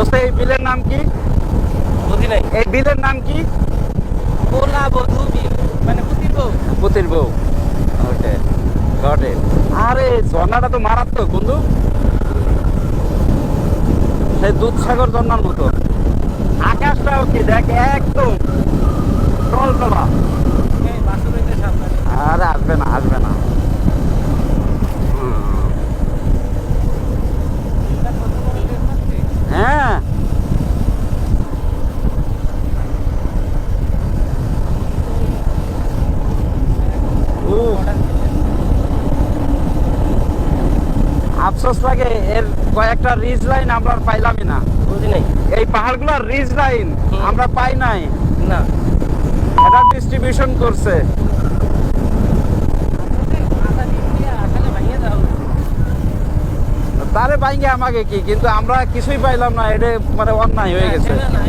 দোস্ত এই বিলের নাম কি? বুঝি নাই। এই বিলের নাম কি? পোলা বধূ বিল, মানে পুতির বউ। পুতির বউ। ওকে, গট ইট। আরে ঝর্ণাটা তো মারাত্মক বন্ধু, সেই দুধসাগর ঝর্ণার মতো। আকাশটাও কি দেখ, একদম টলটলা। এই বাসুর হইতে সাবধানে। আরে আসবে না, আসবে না। এটা কত বড় টেস্ট পাচ্ছি। হ্যাঁ, আফসোস লাগে এর কয়েকটা রিজ লাইন আমরা পাইলামই না। বুঝি নাই। এই পাহাড়গুলোর রিজ লাইন আমরা পাই নাই। না, এটা ডিস্ট্রিবিউশন করছে। আধা দিন দিয়ে আসলে ভাইয়া যাও। তারে বাইঙ্গে আমাকে কি, কিন্তু আমরা কিছুই পাইলাম না, এটা মানে অন্যায় হয়ে গেছে। না,